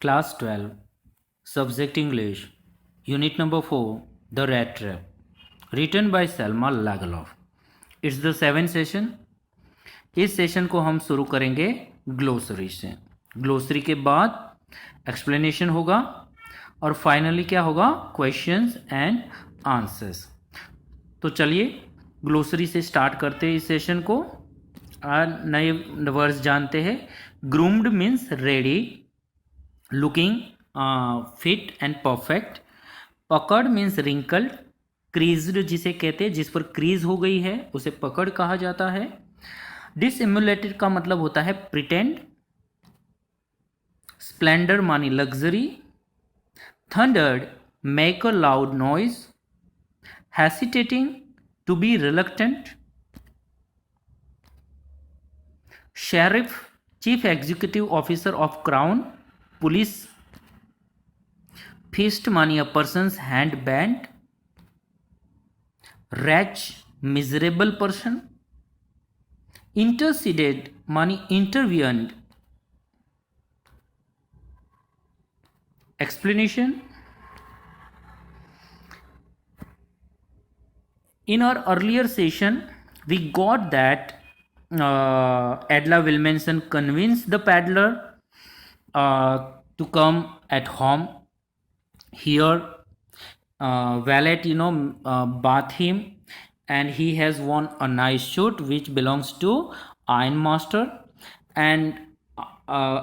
Class 12, Subject English, Unit number 4, The Rat Trap, written by Selma Lagerlof. It's the 7th session. इस session को हम शुरू करेंगे glossary से. ग्लोसरी के बाद एक्सप्लेनेशन होगा और फाइनली क्या होगा, क्वेश्चंस एंड आंसर्स. तो चलिए ग्लोसरी से स्टार्ट करते हैं इस सेशन को. नए वर्ड्स जानते हैं. Groomed means ready, looking fit and perfect. पकड़ मीन्स रिंकल्ड, क्रीज्ड जिसे कहते हैं जिस पर क्रीज हो गई है उसे पकड़ कहा जाता है. डिसइमुलेटेड का मतलब होता है प्रिटेंड. स्प्लेंडर मानी luxury. Thundered make a loud noise. Hesitating to be reluctant. Sheriff chief executive officer of crown police. Fist मानी a person's hand band. Wretch miserable person. Interceded मानी intervened. Explanation. In our earlier session, we got that Adela Wilmanson convinced the peddler to come at home. Here, valet, bath him, and he has worn a nice suit which belongs to Ironmaster. And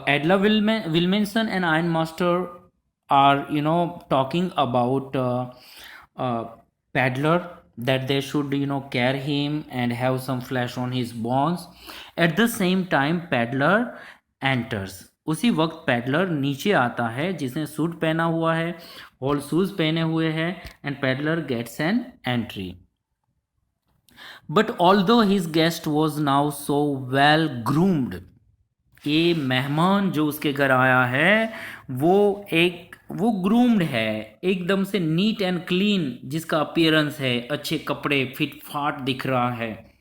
Adela Wilmanson and Ironmaster are, talking about peddler, that they should care him and have some flesh on his bones. At the same time peddler enters. उसी वक्त peddler नीचे आता है जिसने suit पहना हुआ है और शूज पहने हुए हैं. And peddler gets an entry. But although his guest was now so well groomed. ये मेहमान जो उसके घर आया है वो ग्रूम्ड है, एकदम से नीट एंड क्लीन जिसका अपीयरेंस है, अच्छे कपड़े, फिट फाट दिख रहा है.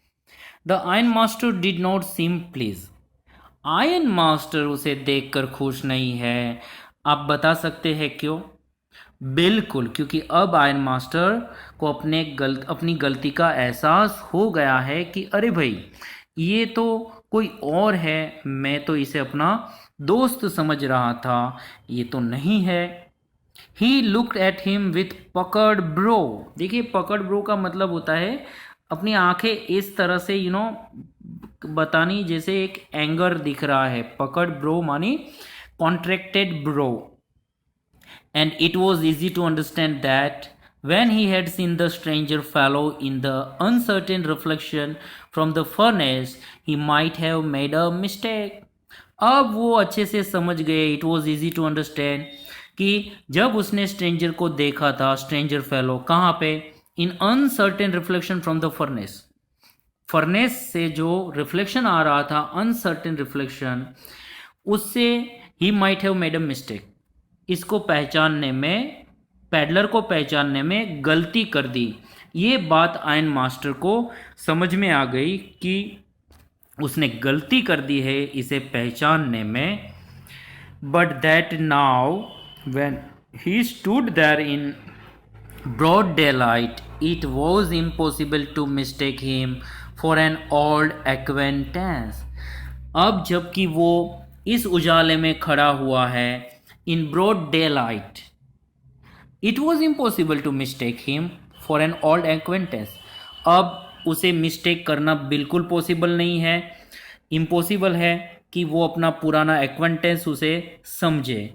The iron master did not seem please. Iron master उसे देखकर खुश नहीं है. आप बता सकते हैं क्यों? बिल्कुल, क्योंकि अब आयरन मास्टर को अपनी गलती का एहसास हो गया है कि अरे भाई ये तो कोई और है, मैं तो इसे अपना दोस्त समझ रहा था, ये तो नहीं है. He looked at him with पकड़ ब्रो. देखिए पकड़ ब्रो का मतलब होता है अपनी आंखें इस तरह से बतानी जैसे एक एंगर दिख रहा है. पकड़ bro money contracted bro. And it was easy to understand that when he had seen the stranger fellow in the uncertain reflection from the furnace, he might have made a mistake. अब वो अच्छे से समझ गए. It was easy to understand कि जब उसने stranger को देखा था, स्ट्रेंजर फेलो कहाँ पे, in uncertain reflection from the furnace. Furnace से जो रिफ्लेक्शन आ रहा था, अनसर्टेन रिफ्लेक्शन, उससे ही might have made a mistake. इसको पहचानने में, पेडलर को पहचानने में गलती कर दी. ये बात आयरन मास्टर को समझ में आ गई कि उसने गलती कर दी है इसे पहचानने में. But that now when he stood there in broad daylight it was impossible to mistake him for an old acquaintance. अब जबकि वो इस उजाले में खड़ा हुआ है, in broad daylight, it was impossible to mistake him for an old acquaintance. अब उसे मिस्टेक करना बिल्कुल पॉसिबल नहीं है, इम्पॉसिबल है कि वो अपना पुराना एक्वेंटेंस उसे समझे.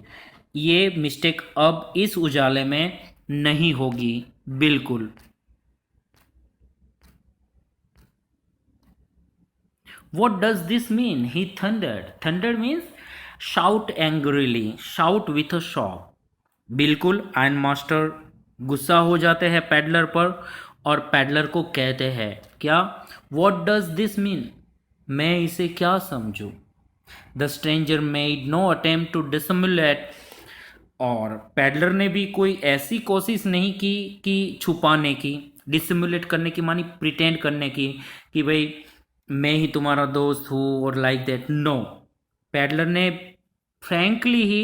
ये मिस्टेक अब इस उजाले में नहीं होगी बिल्कुल. What does this mean? He thundered. Thundered means shout angrily, shout with a shock. बिल्कुल आयरन मास्टर गुस्सा हो जाते हैं पेडलर पर और पेडलर को कहते हैं क्या? What does this mean? मैं इसे क्या समझूं? The stranger made no attempt to dissimulate. और पेडलर ने भी कोई ऐसी कोशिश नहीं की कि छुपाने की, डिसिमुलेट करने की मानी प्रिटेंड करने की कि भाई मैं ही तुम्हारा दोस्त हूँ और लाइक दैट. नो, पेडलर ने फ्रैंकली ही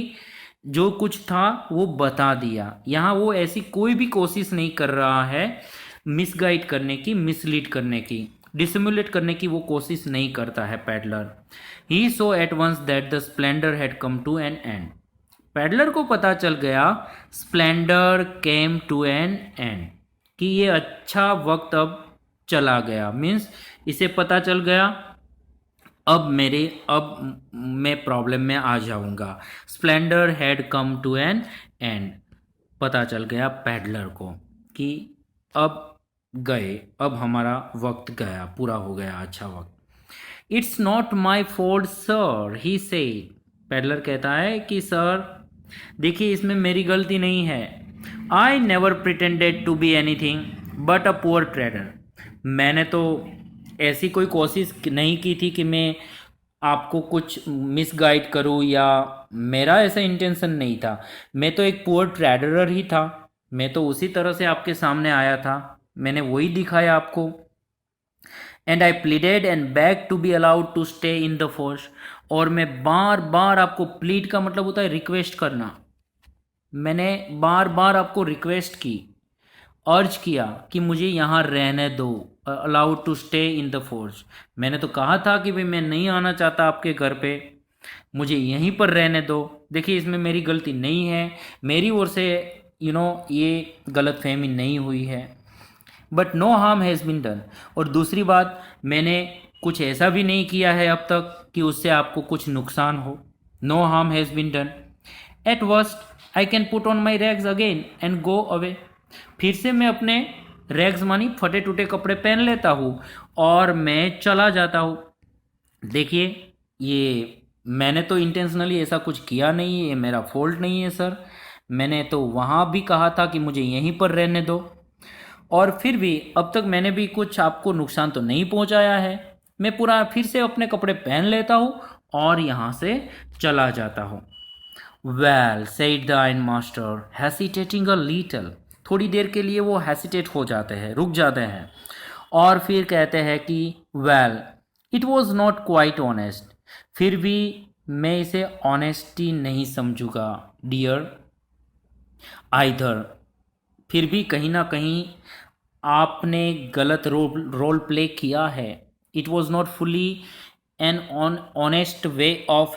जो कुछ था वो बता दिया। यहाँ वो ऐसी कोई भी कोशिश नहीं कर रहा है मिसगाइड करने की, मिसलीड करने की, डिसिमुलेट करने की वो कोशिश नहीं करता है peddler. He saw at once that the splendour had come to an end. Peddler को पता चल गया splendour came to an end, कि ये अच्छा वक्त अब चला गया। मीन्स इसे पता चल गया अब मैं प्रॉब्लम में आ जाऊंगा। Splendour had come to an end, पता चल गया पैडलर को कि अब अब हमारा वक्त गया, पूरा हो गया अच्छा वक्त। It's not my fault sir, he said. Peddler कहता है कि सर देखिए इसमें मेरी गलती नहीं है। I never pretended to be anything but a poor trader. मैंने तो ऐसी कोई कोशिश नहीं की थी कि मैं आपको कुछ मिसगाइड करूं, या मेरा ऐसा इंटेंशन नहीं था। मैं तो एक पुअर ट्रेडरर ही था। मैं तो उसी तरह से आपके सामने आया था, मैंने वही दिखाया आपको। And I pleaded and beg to be allowed to stay in the force. और मैं बार बार आपको, प्लीड का मतलब होता है रिक्वेस्ट करना, मैंने बार बार आपको रिक्वेस्ट की, अर्ज किया कि मुझे यहाँ रहने दो, allowed to stay in the force. मैंने तो कहा था कि भाई मैं नहीं आना चाहता आपके घर पे, मुझे यहीं पर रहने दो। देखिए इसमें मेरी गलती नहीं है, मेरी ओर से ये गलत फहमी नहीं हुई है। But no harm has been done. और दूसरी बात, मैंने कुछ ऐसा भी नहीं किया है अब तक कि उससे आपको कुछ नुकसान हो। No harm has been done. At worst I can put on my rags again and go away. फिर से मैं अपने रैग्स मानी फटे टूटे कपड़े पहन लेता हूँ और मैं चला जाता हूँ। देखिए ये मैंने तो इंटेंशनली ऐसा कुछ किया नहीं है, ये मेरा फॉल्ट नहीं है सर। मैंने तो वहाँ भी कहा था कि मुझे यहीं पर रहने दो, और फिर भी अब तक मैंने भी कुछ आपको नुकसान तो नहीं पहुँचाया है। मैं पूरा फिर से अपने कपड़े पहन लेता हूँ और यहाँ से चला जाता हूँ। Well said the iron master हेसिटेटिंग a little. थोड़ी देर के लिए वो हेसिटेट हो जाते हैं, रुक जाते हैं, और फिर कहते हैं कि well it was not quite honest. फिर भी मैं इसे ऑनेस्टी नहीं समझूंगा डियर आइदर। फिर भी कहीं ना कहीं आपने गलत रोल प्ले किया है। It was not fully an honest way of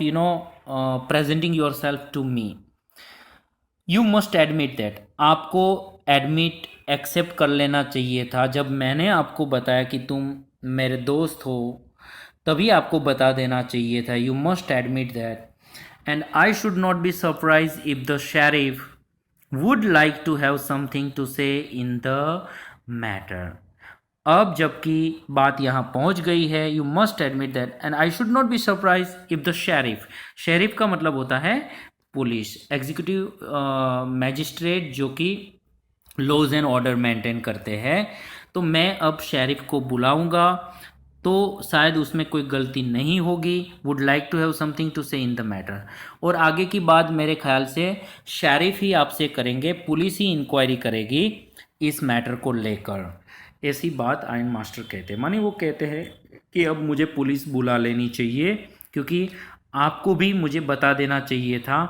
presenting yourself to me. You must admit that. आपको एडमिट एक्सेप्ट कर लेना चाहिए था। जब मैंने आपको बताया कि तुम मेरे दोस्त हो, तभी आपको बता देना चाहिए था। You must admit that and I should not be surprise if the sheriff would like to have something to say in the matter. अब जबकि बात यहाँ पहुँच गई है, you must admit that and I should not be surprise if the sheriff. Sheriff का मतलब होता है पुलिस, एग्जीक्यूटिव मैजिस्ट्रेट जो कि लॉज एंड ऑर्डर मेंटेन करते हैं। तो मैं अब शेरिफ को बुलाऊंगा तो शायद उसमें कोई गलती नहीं होगी। Would like to have something to say in the matter. और आगे की बात मेरे ख्याल से शेरिफ ही आपसे करेंगे, पुलिस ही इंक्वायरी करेगी इस मैटर को लेकर। ऐसी बात आयरन मास्टर कहते हैं, मानी वो कहते हैं कि अब मुझे पुलिस बुला लेनी चाहिए, क्योंकि आपको भी मुझे बता देना चाहिए था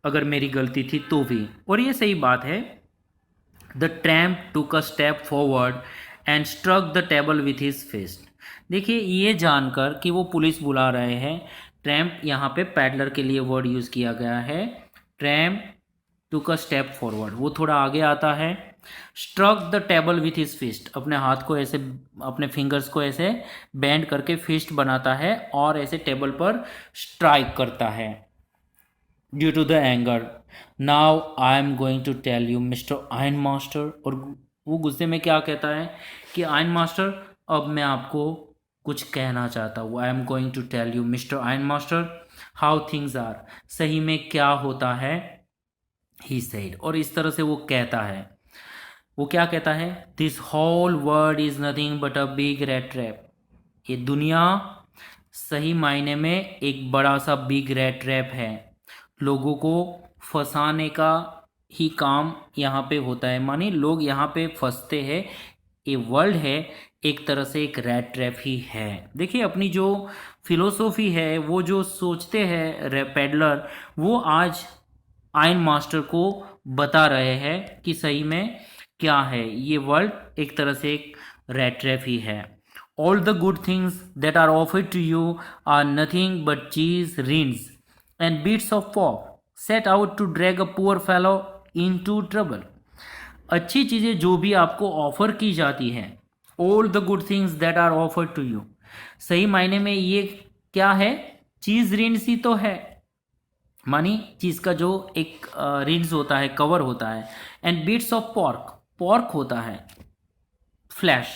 अगर मेरी गलती थी तो भी। और ये सही बात है। The tramp took a step forward and struck the table with his fist. देखिए ये जानकर कि वो पुलिस बुला रहे हैं, ट्रैम्प यहाँ पे पैडलर के लिए वर्ड यूज़ किया गया है। Tramp took a step forward, वो थोड़ा आगे आता है। Struck the table with his fist, अपने हाथ को ऐसे, अपने फिंगर्स को ऐसे बेंड करके फिस्ट बनाता है और ऐसे टेबल पर स्ट्राइक करता है। Due to the anger now I am going to tell you mister iron master. और वो गुस्से में क्या कहता है कि आयरन मास्टर अब मैं आपको कुछ कहना चाहता हूँ। I am going to tell you mister iron master how things are, सही में क्या होता है। ही सेड, और इस तरह से वो कहता है। वो क्या कहता है, this whole world is nothing but a big rat trap. ये दुनिया सही मायने में एक बड़ा सा बिग रेड ट्रैप है। लोगों को फंसाने का ही काम यहाँ पे होता है, माने लोग यहाँ पे फंसते हैं। ये वर्ल्ड है एक तरह से एक रेड ट्रैप ही है। देखिए अपनी जो फिलोसॉफी है, वो जो सोचते हैं पेडलर, वो आज आयन मास्टर को बता रहे हैं कि सही में क्या है। ये वर्ल्ड एक तरह से एक रैट रेस ही है। All the good things that are offered to you are nothing but cheese, rinds and bits of pork set out to drag a poor fellow into trouble. अच्छी चीज़ें जो भी आपको ऑफर की जाती हैं, all the good things that are offered to you, सही मायने में ये क्या है? चीज़ रिंस ही तो है, मानी चीज़ का जो एक रिंस होता है, कवर होता है। And bits of pork, pork होता है flesh.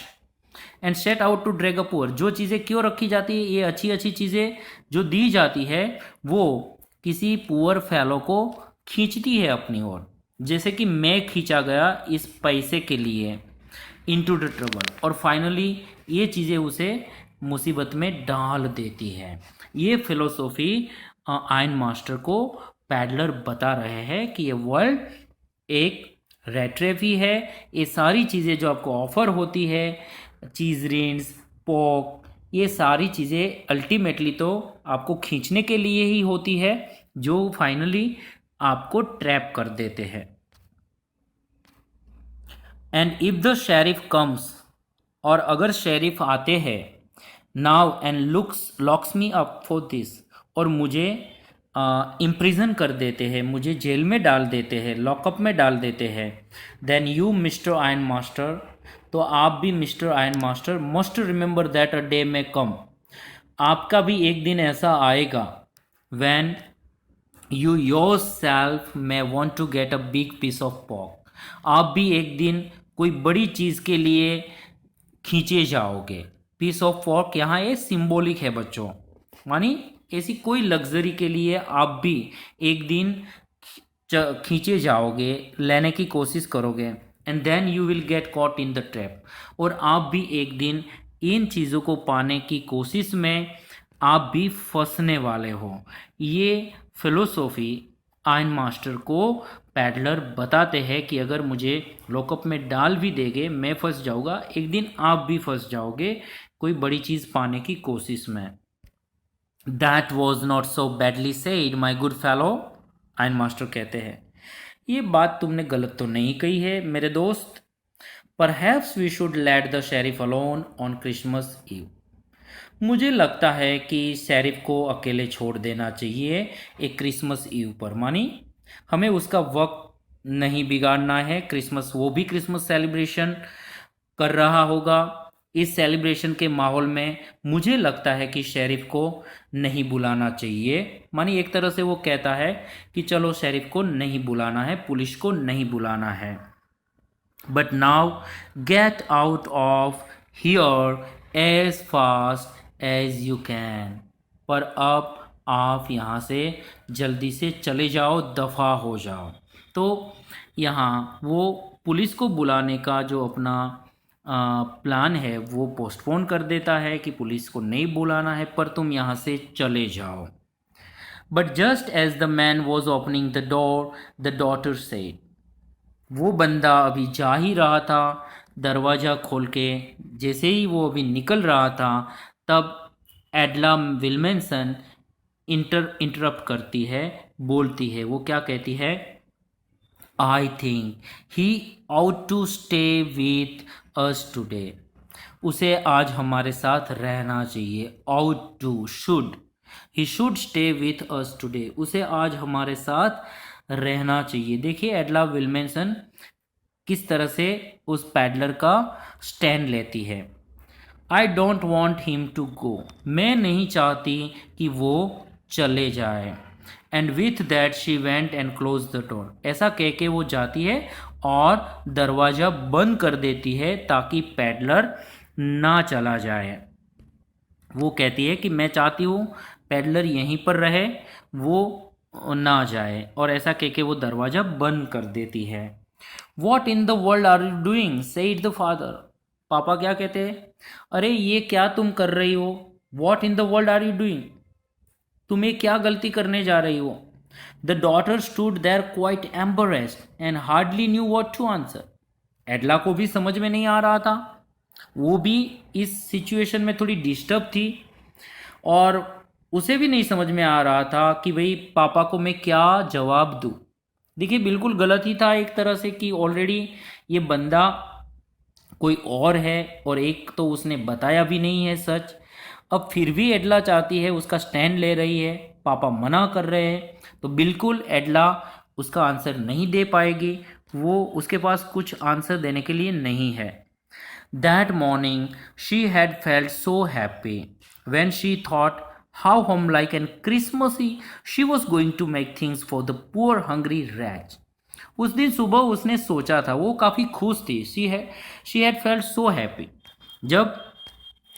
And set out to drag a poor, जो चीज़ें क्यों रखी जाती है, ये अच्छी अच्छी चीज़ें जो दी जाती है वो किसी पुअर फैलो को खींचती है अपनी ओर, जैसे कि मैं खींचा गया इस पैसे के लिए इनटू द ट्रबल, और फाइनली ये चीज़ें उसे मुसीबत में डाल देती है। ये फिलोसॉफी आयन मास्टर को पैडलर बता रहे हैं कि ये वर्ल्ड एक रैट रेस ही है। ये सारी चीज़ें जो आपको ऑफर होती है, चीज़ रिंस, पोक, ये सारी चीज़ें अल्टीमेटली तो आपको खींचने के लिए ही होती है, जो फाइनली आपको ट्रैप कर देते हैं। And if the sheriff comes, और अगर शेरिफ आते हैं, now and locks me up for this, और मुझे इम्प्रिजन कर देते हैं, मुझे जेल में डाल देते हैं, लॉकअप में डाल देते हैं, then you mister iron master, तो आप भी mister iron master must remember that a day may come, आपका भी एक दिन ऐसा आएगा when you yourself may want to get a big piece of pork, आप भी एक दिन कोई बड़ी चीज़ के लिए खींचे जाओगे। पीस ऑफ पॉक यहाँ ये सिंबॉलिक है बच्चों, मानी ऐसी कोई लग्जरी के लिए आप भी एक दिन खींचे जाओगे, लेने की कोशिश करोगे। And then you will get caught in the trap, और आप भी एक दिन इन चीज़ों को पाने की कोशिश में आप भी फंसने वाले हो। ये फिलोसॉफी आयन मास्टर को पैडलर बताते हैं कि अगर मुझे लॉकअप में डाल भी देंगे, मैं फंस जाऊंगा, एक दिन आप भी फंस जाओगे कोई बड़ी चीज़ पाने की कोशिश में। That was not so badly said my good fellow, ion master कहते हैं, ये बात तुमने गलत तो नहीं कही है मेरे दोस्त। Perhaps we should let the sheriff alone on Christmas Eve, मुझे लगता है कि शेरिफ को अकेले छोड़ देना चाहिए एक क्रिसमस ईव पर, मानी हमें उसका वक्त नहीं बिगाड़ना है। क्रिसमस, वो भी क्रिसमस सेलिब्रेशन कर रहा होगा, इस सेलिब्रेशन के माहौल में मुझे लगता है कि शेरिफ को नहीं बुलाना चाहिए। मानी एक तरह से वो कहता है कि चलो शेरिफ को नहीं बुलाना है, पुलिस को नहीं बुलाना है। But now get out of here as fast as you can, पर अब आप यहाँ से जल्दी से चले जाओ, दफ़ा हो जाओ। तो यहाँ वो पुलिस को बुलाने का जो अपना प्लान है वो पोस्टपोन कर देता है कि पुलिस को नहीं बुलाना है, पर तुम यहाँ से चले जाओ। But just as the man was opening the door the daughter said, वो बंदा अभी जा ही रहा था दरवाज़ा खोल के, जैसे ही वो अभी निकल रहा था तब एडला विल्मेंसन इंटरप्ट करती है, बोलती है। वो क्या कहती है? I think he ought to stay with us today, उसे आज हमारे साथ रहना चाहिए। Ought to, should, he should stay with us today, उसे आज हमारे साथ रहना चाहिए। देखिए एडला विल्मेंसन किस तरह से उस पैडलर का स्टैंड लेती है। I don't want him to go, मैं नहीं चाहती कि वो चले जाए। And with that she went and close the door, ऐसा कह के वो जाती है और दरवाज़ा बंद कर देती है ताकि पैडलर ना चला जाए। वो कहती है कि मैं चाहती हूँ पैडलर यहीं पर रहे, वो ना जाए, और ऐसा कह के वो दरवाज़ा बंद कर देती है। What in the world are you doing said the father, पापा क्या कहते हैं? अरे ये क्या तुम कर रही हो? What in the world are you doing, तुम्हें क्या गलती करने जा रही हो? The daughter stood there quite embarrassed and hardly knew what to answer, Edla को भी समझ में नहीं आ रहा था, वो भी इस सिचुएशन में थोड़ी डिस्टर्ब थी और उसे भी नहीं समझ में आ रहा था कि भाई पापा को मैं क्या जवाब दूँ। देखिए बिल्कुल गलत ही था एक तरह से कि ऑलरेडी ये बंदा कोई और है और एक तो उसने बताया भी नहीं है सच। अब फिर भी एडला चाहती है, उसका स्टैंड ले रही है, पापा मना कर रहे हैं, तो बिल्कुल एडला उसका आंसर नहीं दे पाएगी, वो उसके पास कुछ आंसर देने के लिए नहीं है। That morning she had felt so happy when she thought how homelike and Christmassy she was going to make things for the poor hungry rats. उस दिन सुबह उसने सोचा था, वो काफ़ी खुश थी। She had felt so happy जब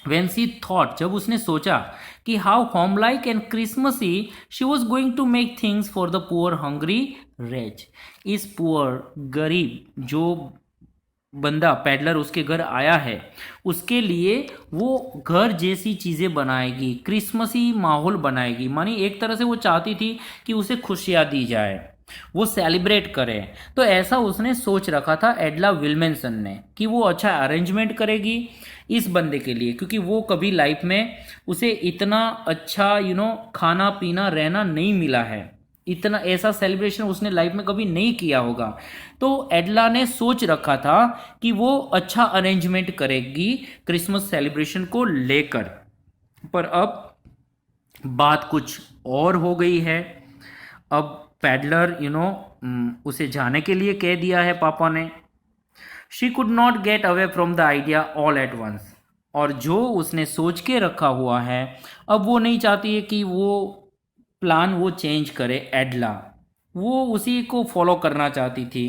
when she thought, जब उसने सोचा कि how homelike and Christmassy she was going to make things for the poor hungry wretch. इस poor गरीब जो बंदा पैडलर उसके घर आया है उसके लिए वो घर जैसी चीज़ें बनाएगी, क्रिसमसी माहौल बनाएगी। मानी एक तरह से वो चाहती थी कि उसे खुशियाँ दी जाए, वो सेलिब्रेट करे। तो ऐसा उसने सोच रखा था एडला विल्मेंसन ने कि वो अच्छा अरेंजमेंट करेगी इस बंदे के लिए, क्योंकि वो कभी लाइफ में उसे इतना अच्छा खाना पीना रहना नहीं मिला है, इतना ऐसा सेलिब्रेशन उसने लाइफ में कभी नहीं किया होगा। तो एडला ने सोच रखा था कि वो अच्छा अरेंजमेंट करेगी क्रिसमस सेलिब्रेशन को लेकर, पर अब बात कुछ और हो गई है। अब पैडलर उसे जाने के लिए कह दिया है पापा ने। She could not get away from the idea all at once, और जो उसने सोच के रखा हुआ है अब वो नहीं चाहती है कि वो प्लान वो चेंज करे। एडला वो उसी को फॉलो करना चाहती थी,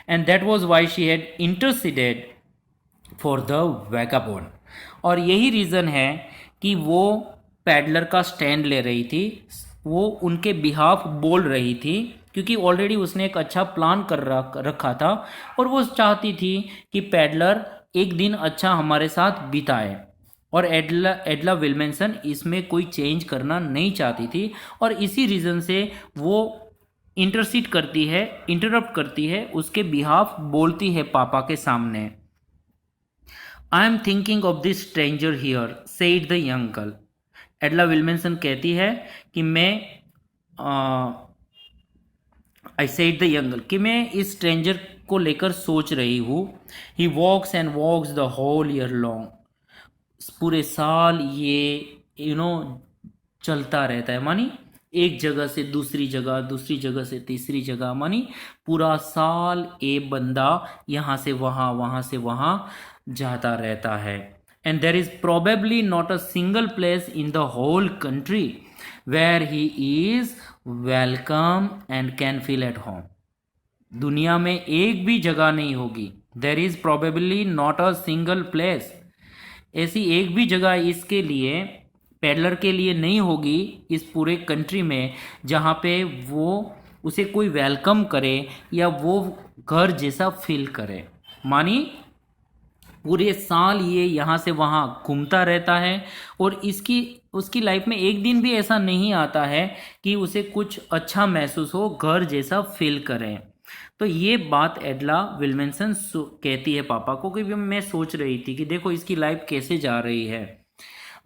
and that was why she had interceded for the vagabond. और यही रीज़न है कि वो पैडलर का स्टैंड ले रही थी, वो उनके बिहाफ बोल रही थी, क्योंकि ऑलरेडी उसने एक अच्छा प्लान कर रखा था और वो चाहती थी कि पैडलर एक दिन अच्छा हमारे साथ बिताए। और एडला विल्मेंसन इसमें कोई चेंज करना नहीं चाहती थी, और इसी रीज़न से वो इंटरसीड करती है, इंटरप्ट करती है, उसके बिहाफ बोलती है पापा के सामने। I am thinking of this stranger here said the young girl. Edla Willmansson कहती है कि I said the young girl कि मैं इस स्ट्रेंजर को लेकर सोच रही हूँ। He walks and walks the whole year long, पूरे साल ये चलता रहता है, मानी एक जगह से दूसरी जगह, दूसरी जगह से तीसरी जगह, मानी पूरा साल ये बंदा यहाँ से वहाँ, वहाँ से वहाँ जाता रहता है। And there is probably not a single place in the whole country where he is welcome and can feel at home. दुनिया में एक भी जगह नहीं होगी, there is probably not a single place, ऐसी एक भी जगह इसके लिए, पैडलर के लिए नहीं होगी इस पूरे कंट्री में जहाँ पे वो उसे कोई वेलकम करे या वो घर जैसा फील करे। मानी पूरे साल ये यहाँ से वहाँ घूमता रहता है और उसकी लाइफ में एक दिन भी ऐसा नहीं आता है कि उसे कुछ अच्छा महसूस हो, घर जैसा फील करे। तो ये बात एडला विल्मेंसन कहती है पापा को कि मैं सोच रही थी कि देखो इसकी लाइफ कैसे जा रही है।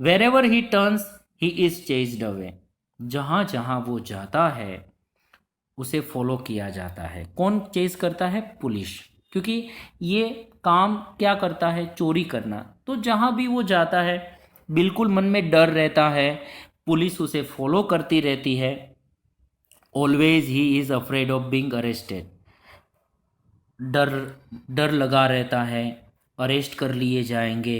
Wherever he turns he is chased away, जहाँ जहाँ वो जाता है उसे फॉलो किया जाता है। कौन चेज करता है? पुलिस, क्योंकि ये काम क्या करता है? चोरी करना। तो जहाँ भी वो जाता है बिल्कुल मन में डर रहता है, पुलिस उसे फॉलो करती रहती है। Always he is afraid of being arrested, डर लगा रहता है, अरेस्ट कर लिए जाएंगे।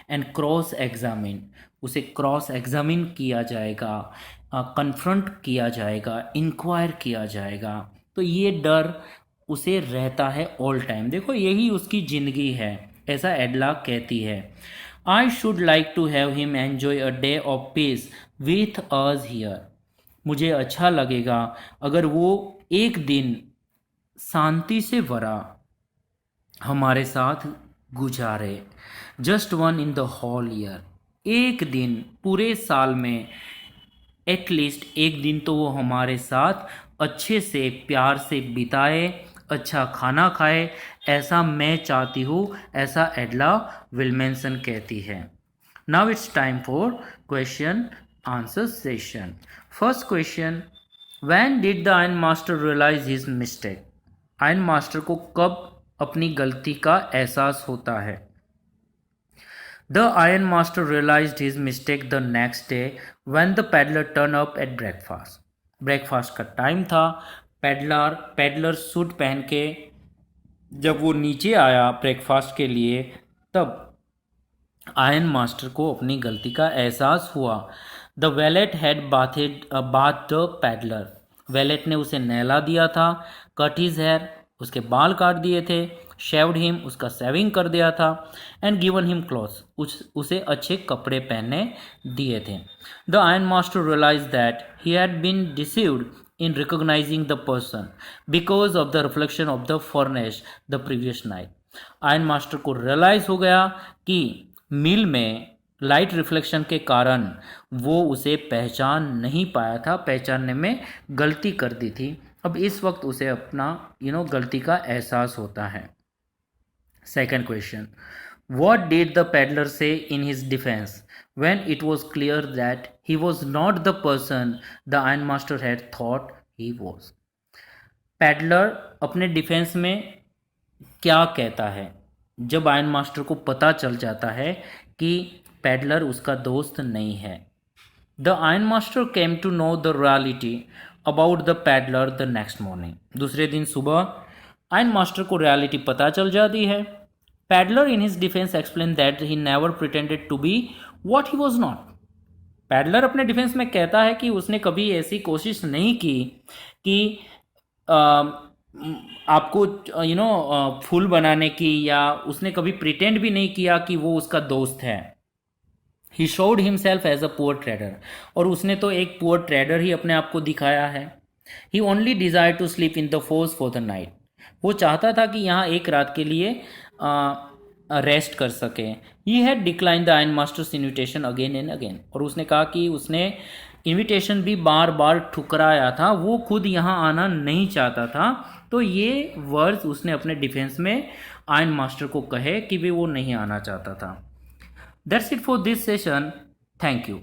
एंड क्रॉस एग्जामिन, उसे क्रॉस एग्जामिन किया जाएगा, कन्फ्रंट किया जाएगा, इंक्वायर किया जाएगा। तो ये डर उसे रहता है ऑल टाइम। देखो यही उसकी ज़िंदगी है, ऐसा एडला कहती है। I should like to have him enjoy a day of peace with us here, मुझे अच्छा लगेगा अगर वो एक दिन शांति से भरा हमारे साथ गुजारे। Just one in the whole year, एक दिन पूरे साल में, एटलीस्ट एक दिन तो वो हमारे साथ अच्छे से प्यार से बिताए, अच्छा खाना खाए, ऐसा मैं चाहती हूँ, ऐसा एडला विल्मेंसन कहती है। Now it's time for question answer session. First question, when did the iron master realise his mistake? Iron master को कब अपनी गलती का एहसास होता है? The iron master realised his mistake the next day when the peddler turn up at breakfast. Breakfast का time था। पैडलर सूट पहन के जब वो नीचे आया ब्रेकफास्ट के लिए, तब आयरन मास्टर को अपनी गलती का एहसास हुआ। The wallet had bath the peddler. Wallet ने उसे नहला दिया था। कट हिज हेयर, उसके बाल काट दिए थे। शेव्ड हिम, उसका सेविंग कर दिया था। एंड गिवन हिम क्लॉथ्स, उसे अच्छे कपड़े पहनने दिए थे। The iron master realise that he had been deceived in recognizing the person because of the reflection of the furnace the previous night. Iron master को रियलाइज हो गया कि मिल में लाइट रिफ्लेक्शन के कारण वो उसे पहचान नहीं पाया था, पहचानने में गलती कर दी थी। अब इस वक्त उसे अपना गलती का एहसास होता है। Second question, what did the peddler say in his defense when it was clear that he was not the person the ironmaster had thought he was? Peddler अपने डिफेंस में क्या कहता है जब आयरन मास्टर को पता चल जाता है कि पैडलर उसका दोस्त नहीं है? The iron master came to know the reality about the peddler the next morning. दूसरे दिन सुबह आयरन मास्टर को रियलिटी पता चल जाती है। Peddler in his defence explain that he never pretended to be what he was not. Peddler अपने defence में कहता है कि उसने कभी ऐसी कोशिश नहीं की कि आपको फूल बनाने की, या उसने कभी प्रिटेंड भी नहीं किया कि वो उसका दोस्त है। He showed himself as a poor trader, और उसने तो एक पुअर ट्रेडर ही अपने आप को दिखाया है। He only desire to sleep in the force for the night. वो चाहता था कि यहाँ एक रात के लिए रेस्ट कर सके। He had decline the iron masters invitation again and again, और उसने कहा कि उसने इन्विटेशन भी बार बार ठुकराया था, वो खुद यहाँ आना नहीं चाहता था। तो ये वर्ड्स उसने अपने डिफेंस में आयरन मास्टर को कहे कि वो नहीं आना चाहता था। That's it for this session. Thank you.